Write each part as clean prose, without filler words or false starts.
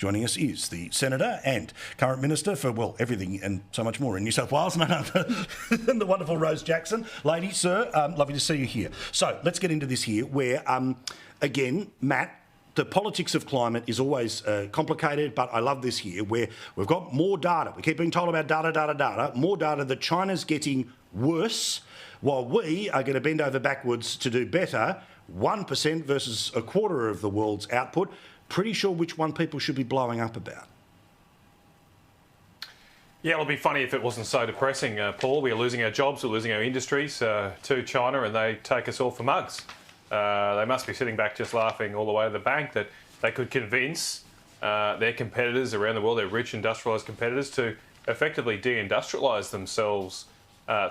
Joining us is the Senator and current Minister for, well, everything and so much more in New South Wales, none other than the wonderful Rose Jackson. Lady, sir, lovely to see you here. So let's get into this here where, again, Matt, the politics of climate is always complicated, but I love this here where we've got more data. We keep being told about data, more data that China's getting worse while we are going to bend over backwards to do better. 1% versus a quarter of the world's output. Pretty sure which one people should be blowing up about. Yeah, it'll be funny if it wasn't so depressing, Paul. We are losing our jobs, we're losing our industries to China, and they take us all for mugs. They must be sitting back just laughing all the way to the bank that they could convince their competitors around the world, their rich industrialised competitors, to effectively deindustrialise themselves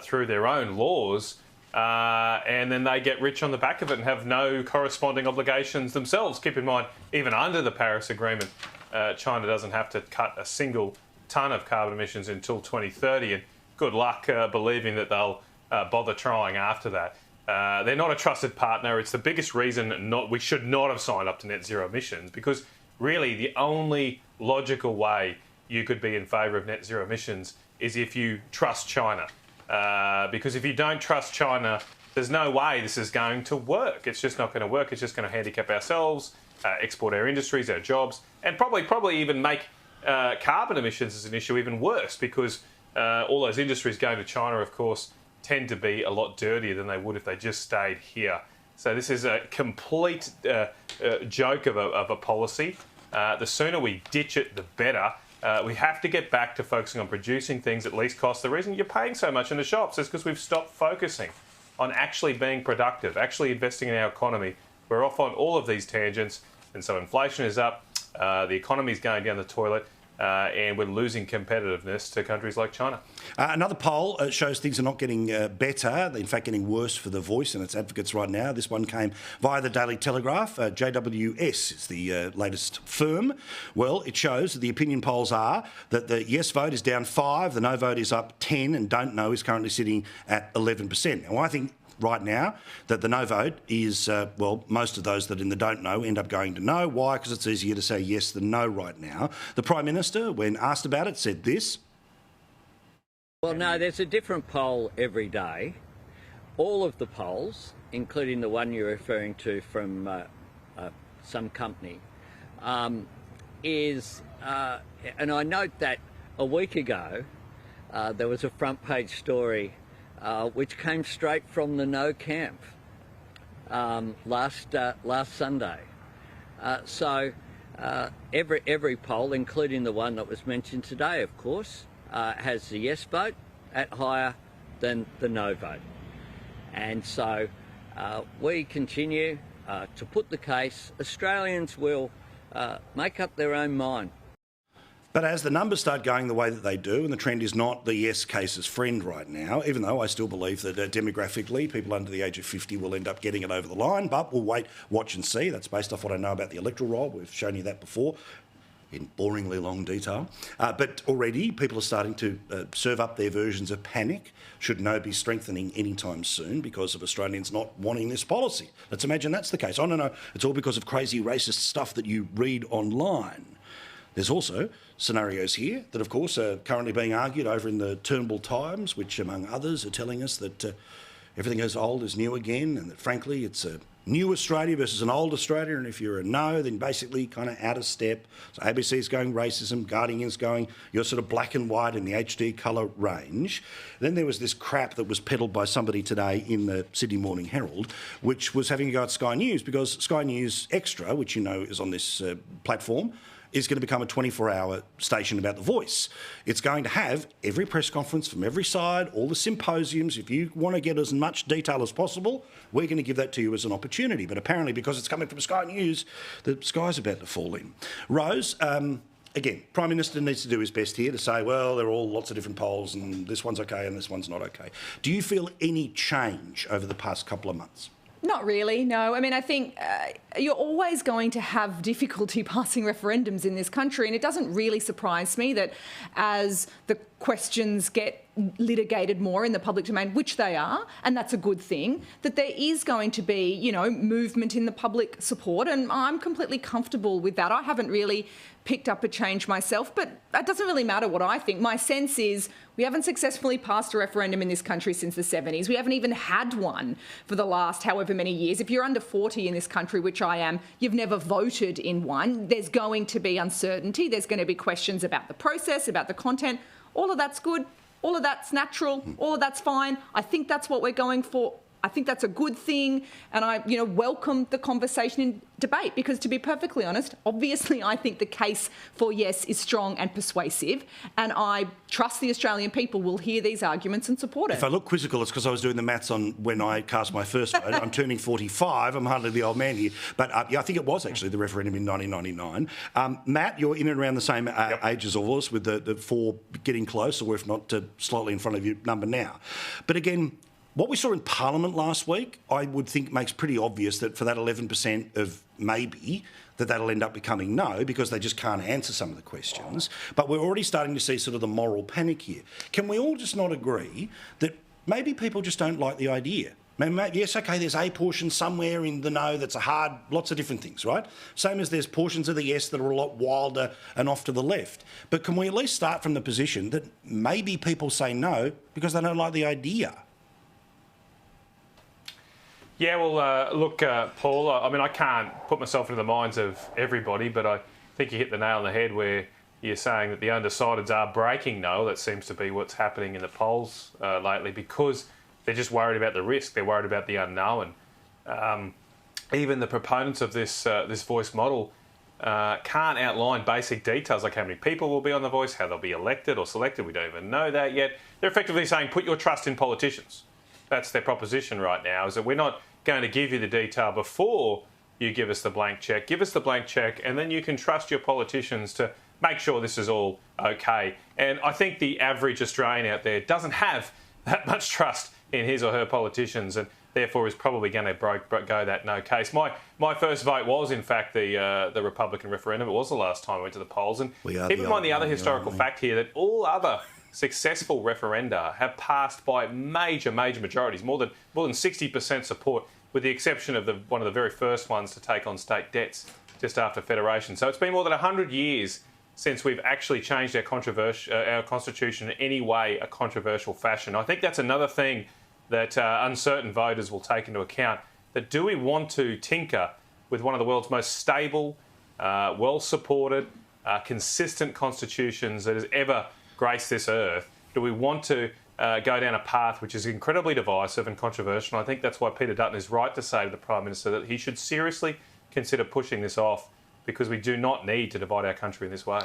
through their own laws, and then they get rich on the back of it and have no corresponding obligations themselves. Keep in mind, even under the Paris Agreement, China doesn't have to cut a single tonne of carbon emissions until 2030, and good luck believing that they'll bother trying after that. They're not a trusted partner. It's the biggest reason we should not have signed up to net zero emissions, because really the only logical way you could be in favour of net zero emissions is if you trust China. Because if you don't trust China, there's no way this is going to work. It's just not going to work. It's just going to handicap ourselves, export our industries, our jobs, and probably even make carbon emissions as an issue even worse, because all those industries going to China, of course, tend to be a lot dirtier than they would if they just stayed here. So this is a complete joke of a policy. The sooner we ditch it, the better. We have to get back to focusing on producing things at least cost. The reason you're paying so much in the shops is because we've stopped focusing on actually being productive, actually investing in our economy. We're off on all of these tangents, and so inflation is up, the economy is going down the toilet, and we're losing competitiveness to countries like China. Another poll shows things are not getting better, in fact getting worse for The Voice and its advocates right now. This one came via the Daily Telegraph. JWS is the latest firm. Well, it shows that the opinion polls are that the yes vote is down 5, the no vote is up 10, and don't know is currently sitting at 11%. Now, I think right now that the no vote is, well, most of those that in the don't know end up going to no. Why? Because it's easier to say yes than no right now. The Prime Minister, when asked about it, said this. Well, no, there's a different poll every day. All of the polls, including the one you're referring to from some company, and I note that a week ago there was a front page story which came straight from the no camp last Sunday. So every poll, including the one that was mentioned today, of course, has the yes vote at higher than the no vote. And so we continue to put the case. Australians will make up their own mind. But as the numbers start going the way that they do, and the trend is not the yes case's friend right now, even though I still believe that demographically people under the age of 50 will end up getting it over the line, but we'll wait, watch and see. That's based off what I know about the electoral roll. We've shown you that before in boringly long detail. But already people are starting to serve up their versions of panic, should no be strengthening anytime soon because of Australians not wanting this policy. Let's imagine that's the case. Oh, no, it's all because of crazy racist stuff that you read online. There's also scenarios here that, of course, are currently being argued over in the Turnbull Times, which, among others, are telling us that everything as old is new again, and that, frankly, it's a new Australia versus an old Australia, and if you're a no, then basically kind of out of step. So ABC's going racism, Guardian's going, you're sort of black and white in the HD colour range. Then there was this crap that was peddled by somebody today in the Sydney Morning Herald, which was having a go at Sky News, because Sky News Extra, which you know is on this platform, is going to become a 24-hour station about The Voice. It's going to have every press conference from every side, all the symposiums. If you want to get as much detail as possible, we're going to give that to you as an opportunity. But apparently, because it's coming from Sky News, the sky's about to fall in. Rose, again, Prime Minister needs to do his best here to say, well, there are all lots of different polls and this one's okay and this one's not okay. Do you feel any change over the past couple of months? Not really, no. I mean, I think you're always going to have difficulty passing referendums in this country, and it doesn't really surprise me that as the questions get litigated more in the public domain, which they are, and that's a good thing, that there is going to be, you know, movement in the public support, and I'm completely comfortable with that. I haven't really picked up a change myself, but that doesn't really matter what I think. My sense is we haven't successfully passed a referendum in this country since the 70s. We haven't even had one for the last however many years. If you're under 40 in this country, which I am, you've never voted in one. There's going to be uncertainty. There's going to be questions about the process, about the content. All of that's good. All of that's natural. All of that's fine. I think that's what we're going for. I think that's a good thing, and I, you know, welcome the conversation and debate, because to be perfectly honest, obviously I think the case for yes is strong and persuasive, and I trust the Australian people will hear these arguments and support it. If I look quizzical, it's because I was doing the maths on when I cast my first vote. I'm turning 45. I'm hardly the old man here. But yeah, I think it was actually the referendum in 1999. Matt, you're in and around the same age as all of us, with the four getting close, or if not, slightly in front of your number now. But again, what we saw in Parliament last week, I would think makes pretty obvious that for that 11% of maybe, that'll end up becoming no, because they just can't answer some of the questions. But we're already starting to see sort of the moral panic here. Can we all just not agree that maybe people just don't like the idea? Maybe, yes, OK, there's a portion somewhere in the no that's a hard, lots of different things, right? Same as there's portions of the yes that are a lot wilder and off to the left. But can we at least start from the position that maybe people say no because they don't like the idea? Yeah, well, look, Paul, I mean, I can't put myself into the minds of everybody, but I think you hit the nail on the head where you're saying that the undecideds are breaking no. That seems to be what's happening in the polls lately, because they're just worried about the risk. They're worried about the unknown. Even the proponents of this voice model can't outline basic details, like how many people will be on the voice, how they'll be elected or selected. We don't even know that yet. They're effectively saying, put your trust in politicians. That's their proposition right now, is that we're not going to give you the detail before you give us the blank cheque. Give us the blank cheque, and then you can trust your politicians to make sure this is all okay. And I think the average Australian out there doesn't have that much trust in his or her politicians, and therefore is probably going to go that no case. My first vote was, in fact, the Republican referendum. It was the last time I went to the polls. And keep in mind the other historical fact here, that all other successful referenda have passed by major majorities, more than 60% support, with the exception of one of the very first ones to take on state debts just after federation. So it's been more than 100 years since we've actually changed our constitution in any way a controversial fashion. I think that's another thing that uncertain voters will take into account. That do we want to tinker with one of the world's most stable, well-supported, consistent constitutions that has ever grace this earth? Do we want to go down a path which is incredibly divisive and controversial? And I think that's why Peter Dutton is right to say to the Prime Minister that he should seriously consider pushing this off, because we do not need to divide our country in this way.